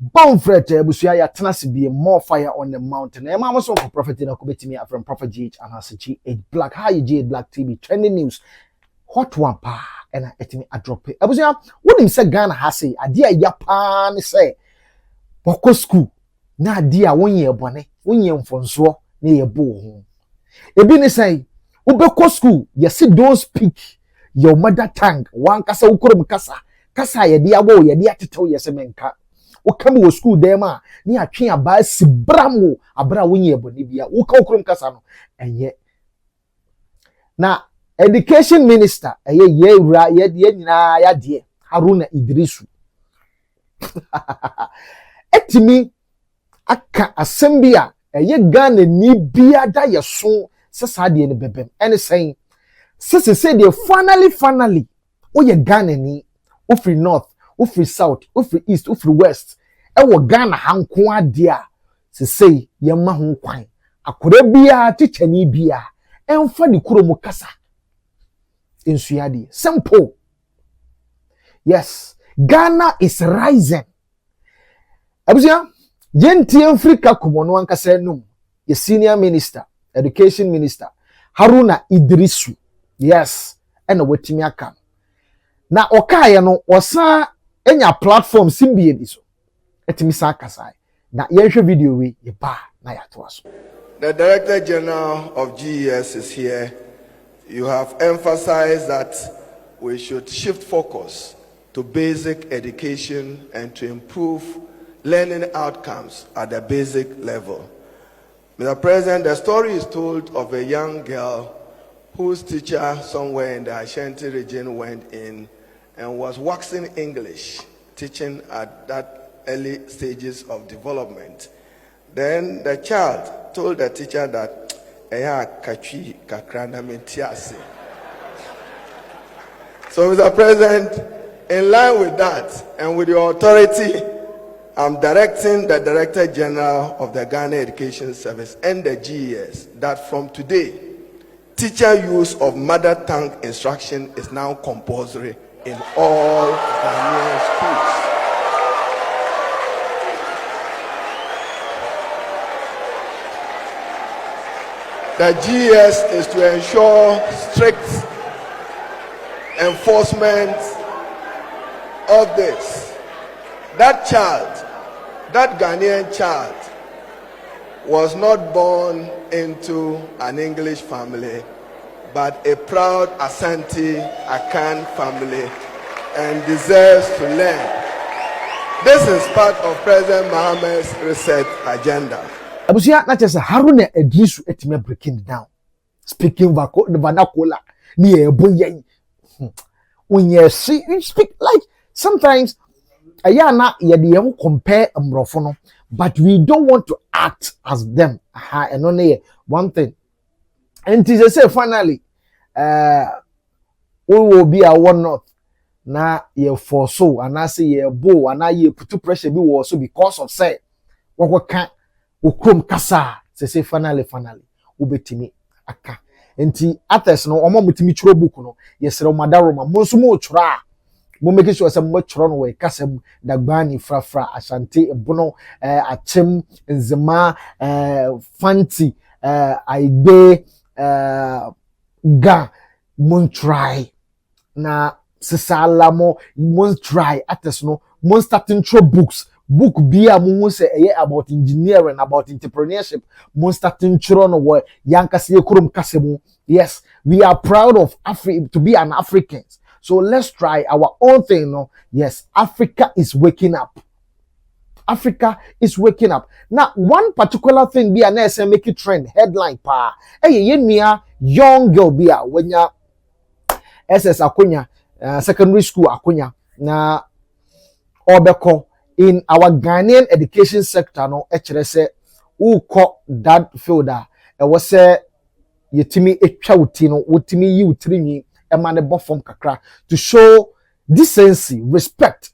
Bonfret Busia ya tenase be more fire on the mountain. And I'm also for prophet in a committee from Prophet GH and has GhBlack. How you GhBlack TV trending news. Hot one pa and I me a drop it. Abusia, what him say Ghana has say a dear Japan say Boko school. Na dear 1 year bonnet, 1 year from so near bo. Ebini say Ubeko school, yes, don't speak your mother tongue. One kasa ukurum kasa ya dia bo ya dia tito yesemenka. O come wo school there ma ni atwe aba si bramo abra wonye boni bia wo ka okurum kasa no enye na education minister ye wura ye nyina ya de Haruna Idrisu etimi aka asembia Ghana ni bia da yeso sesa de ne bebem ene sen sese de finally o ye Ghana ni o free north o free south, o free east, o free west. Ewo Ghana hanko ade a sesei ye ma ho kwan. Akora bia tichani bia emfa di kurom kasa. Ensuade. Simple. Yes, Ghana is rising. Abusia, yenti Africa komono ankasa num. Ye senior minister, education minister, Haruna Idrisu. Yes, ena wetimi aka. Na okaye no osa enya platform simbie bi so etimi sa kasai na yehwe video we ye ba na ya to aso. The Director General of GES is here. You have emphasized that we should shift focus to basic education and to improve learning outcomes at the basic level. Mr. President, the story is told of a young girl whose teacher somewhere in the Ashanti region went in and was waxing English, teaching at that early stages of development. Then the child told the teacher that, so, Mr. President, in line with that and with your authority, I'm directing the Director General of the Ghana Education Service and the GES that from today, teacher use of mother tongue instruction is now compulsory in all Ghanaian schools. The GS is to ensure strict enforcement of this. That child, that Ghanaian child, was not born into an English family, but a proud Asante Akan family, and deserves to learn. This is part of President Mohammed's research agenda. Abusia na chese Haruna Idrisu etime breaking down. Speaking vernacular. Ni ebo yen. When you see you speak like sometimes ayana ye compare amrofo no, but we don't want to act as them. And only one thing. And it is say finally we will be a one north na ye for so and I say ye bo and I ye put pressure be also because of say what can ukrom kasa say finally ubetimi aka enti ates no omo mutimi churo book no yesere madaroma mo nso mo chura mo make sure say mo churo no we kasa dagbani frafra Ashanti ebono achem nzema fanti aigbe ga mon try na sisala mo mon try ates no mon starting through books book bia mo say about engineering, about entrepreneurship, mo starting through no wo yankase kurum kasemu. Yes, we are proud of to be an Africans, so let's try our own thing. No, yes, Africa is waking up. Africa is waking up. Now, one particular thing be an SM make it trend headline pa. Young girl be a when ya SS Akunya secondary school Akunya na obeko in our Ghanaian education sector no say who call that fielder e was say yetimi etwa wuti no wotimi yi wutrini e ma ne bofom kakra to show decency, respect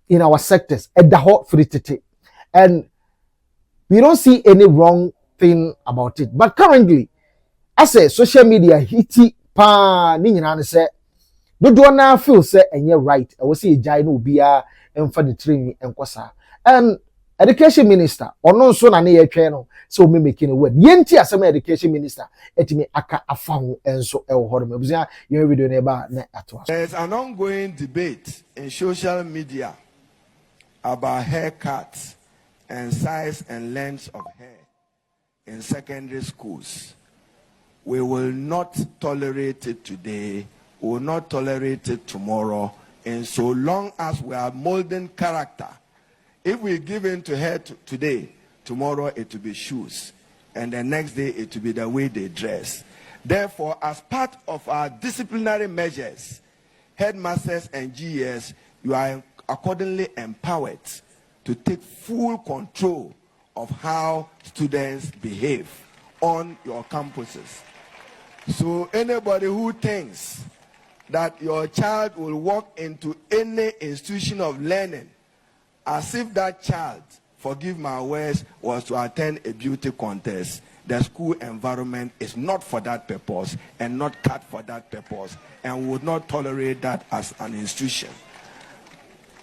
in our sectors at the hot free tete. And we don't see any wrong thing about it. But currently, I say social media hiti pa ni nyina say do na feel say enye right. I will see jai no bia emfa the training enkwasa. And education minister ono nso na ne yetwe no so me making a word yenti asem education minister etimi aka afa ho enso e wo hodo mabusia ye video na ba na ato. There's an ongoing debate in social media about haircuts and size and length of hair in secondary schools. We will not tolerate it today, we will not tolerate it tomorrow, and so long as we are molding character. If we give in to hair today, tomorrow it will be shoes, and the next day it will be the way they dress. Therefore, as part of our disciplinary measures, headmasters and GES, you are accordingly empowered to take full control of how students behave on your campuses. So anybody who thinks that your child will walk into any institution of learning as if that child, forgive my words, was to attend a beauty contest, the school environment is not for that purpose and not cut for that purpose, and we would not tolerate that as an institution.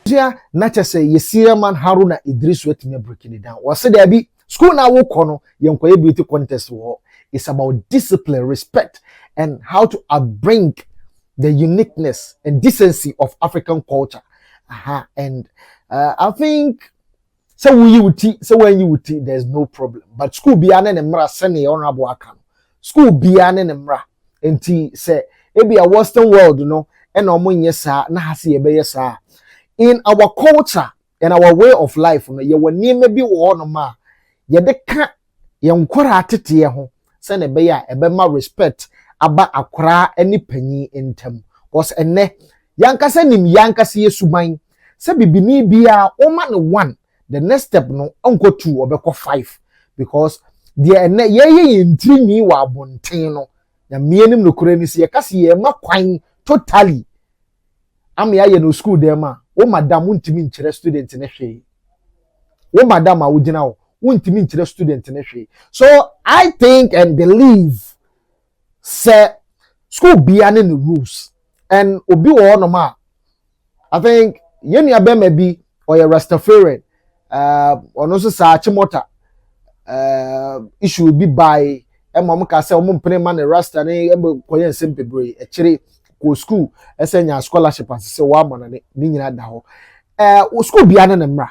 Yeah, not just say you see a man Haruna Idris wetime breaking it down. Was said there be school now wo kono yenkoye beauty contest wo. It's about discipline, respect, and how to bring the uniqueness and decency of African culture. And I think so when you would there's no problem. But school beyond and mra sene honorable akan. School beyond and mra enti say it be a Western world, you know, and omo na hasi ebe yesa. In our culture and our way of life, you will name maybe one ma. Ye de ka ye nkora atete ye ho. Se ne be ya ebe ma respect aba akora any penny intem. Cause ene yankasa nim yankasa ye suban. Se bibini bia o man one. The next step no unko 2 or beko 5 because the ene ye ntri ni wa abonten no. Ya mienim no kure ni se ye kasi ye ma kwan totally. Am ya ye no school there ma. O madam untimi nkyere student ne hwe. O madam a wugina wo untimi nkyere student ne hwe. So I think and believe say school beyond the rules and obi wo no ma. I think yenu abema bi or a Rastafarian ono so sa chimota issue bi by emom ka say omum pene man Rasta ne koyen sempebre e kire ko school esenya scholarship asese wa amana ne nyina da ho school bia na mra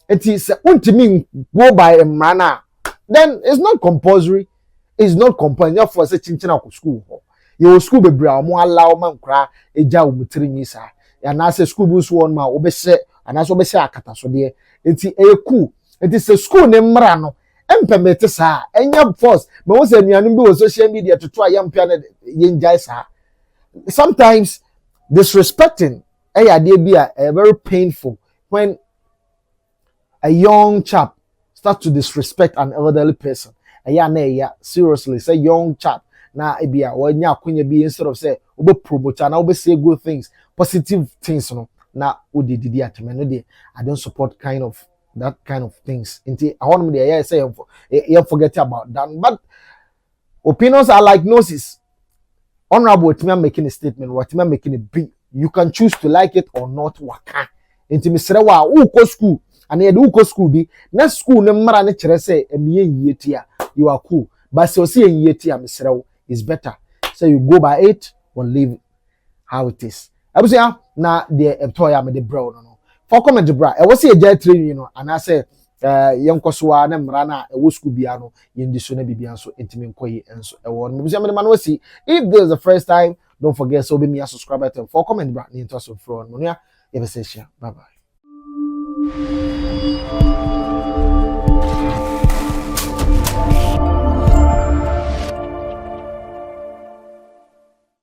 enti se untimi go by mra na then it's not compulsory, for say chinchina ko school ho your school be bra mo allow man kra eja wo mutiri nyisa ya na say school bu so won ma obehye ana so obehye akata so de enti cool enti se school ne mra no empemete sa enya force me wo say nuanu bi wo social media to ayampia na yenjai sa. Sometimes disrespecting very painful when a young chap starts to disrespect an elderly person. Seriously, say young chap na instead of say promote and say good things, positive things, no. Na I don't support that kind of things. I want me say forget about that. But opinions are like noses. Honorable Timia making a statement, what Timia making a big. You can choose to like it or not. Waka. Inti misrewa uko school. And ye uko school be. Next school ne mara ne chere say emiye yetia. You are cool. But so see yetia misrewa is better. So you go by it or leave it how it is. Abusia na the employer me the bro no. For comment the bra. I was see a jet training, you know, and I say young koswa na mrana e school bia no yendi so na bibia so entimi nkoyi enso e won me busia me man wasi. If this is the first time, don't forget so be me a subscribe button for comment bra ni into so from no ya e be say share. Bye bye.